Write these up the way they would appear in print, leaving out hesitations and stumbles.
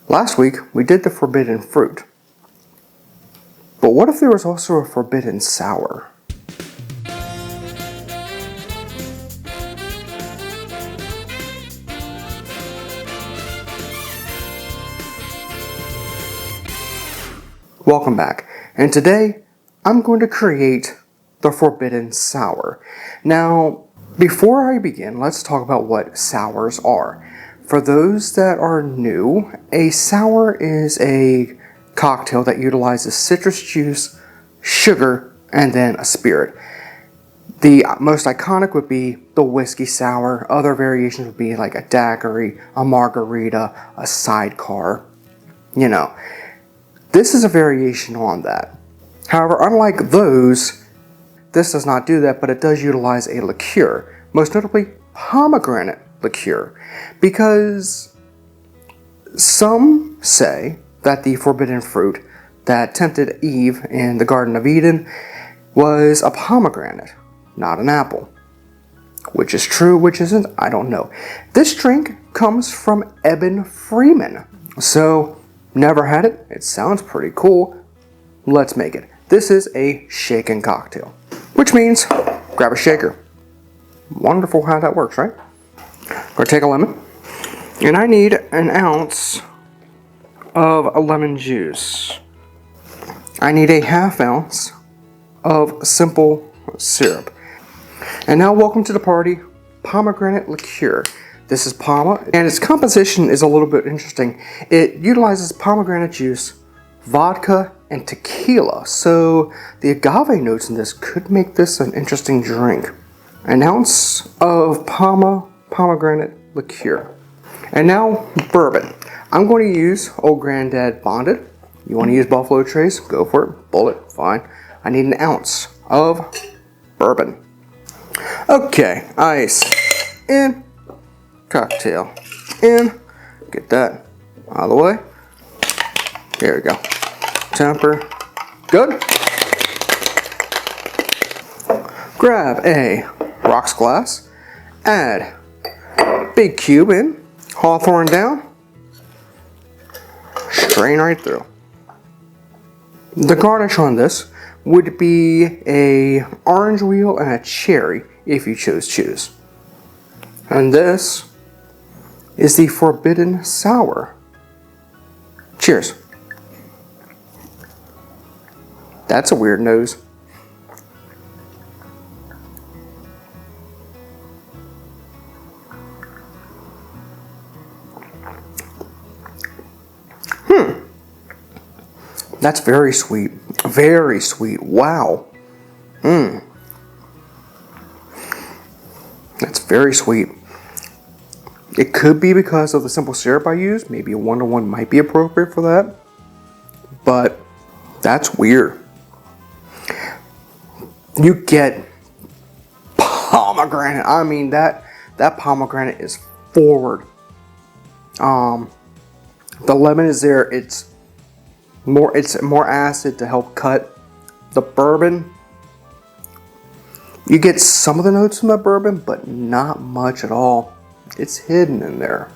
Last week, we did the forbidden fruit. But what if there was also a forbidden sour? Welcome back, and today I'm going to create the forbidden sour. Now, before I begin, let's talk about what sours are. For those that are new, a sour is a cocktail that utilizes citrus juice, sugar, and then a spirit. The most iconic would be the whiskey sour. Other variations would be like a daiquiri, a margarita, a sidecar. You know, this is a variation on that. However, unlike those, this does not do that, but it does utilize a liqueur, most notably pomegranate liqueur, because some say that the forbidden fruit that tempted Eve in the Garden of Eden was a pomegranate, not an apple. Which is true, which isn't, I don't know. This drink comes from Eben Freeman, so never had it. It sounds pretty cool. Let's make it. This is a shaken cocktail, which means grab a shaker. Wonderful how that works, right? I'm going to take a lemon, and I need an ounce of lemon juice. I need a ½ ounce of simple syrup. And now welcome to the party, pomegranate liqueur. This is Pama, and its composition is a little bit interesting. It utilizes pomegranate juice, vodka, and tequila, so the agave notes in this could make this an interesting drink. An ounce of pomegranate liqueur. And now, bourbon. I'm going to use Old Granddad Bonded. You want to use Buffalo Trace? Go for it. Bullet, fine. I need an ounce of bourbon. Okay, ice in, cocktail in. Get that out of the way. There we go. Temper. Good. Grab a rocks glass. Add big cube in. Hawthorne down. Strain right through. The garnish on this would be a orange wheel and a cherry if you choose. And this is the forbidden sour. Cheers. That's a weird nose. That's very sweet. Very sweet. Wow. That's very sweet. It could be because of the simple syrup I used. Maybe a 1-to-1 might be appropriate for that. But that's weird. You get pomegranate. I mean, that pomegranate is forward. The lemon is there. It's more acid to help cut the bourbon. You get some of the notes from the bourbon, but not much at all. It's hidden in there.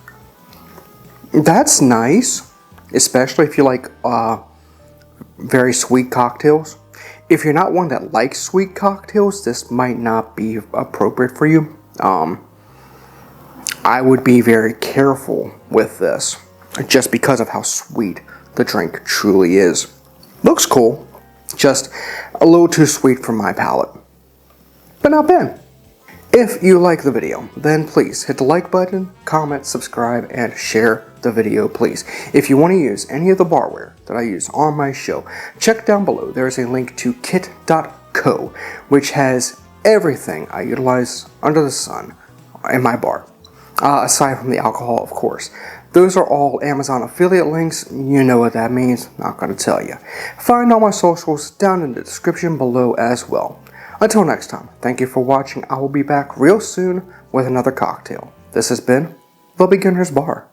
That's nice, especially if you like very sweet cocktails. If you're not one that likes sweet cocktails, this might not be appropriate for you. I would be very careful with this, just because of how sweet the drink truly is. Looks cool, just a little too sweet for my palate. But not bad. If you like the video, then please hit the like button, comment, subscribe, and share the video, please. If you want to use any of the barware that I use on my show, check down below. There is a link to kit.co, which has everything I utilize under the sun in my bar, aside from the alcohol, of course. Those are all Amazon affiliate links. You know what that means. Not going to tell you. Find all my socials down in the description below as well. Until next time, thank you for watching. I will be back real soon with another cocktail. This has been The Beginner's Bar.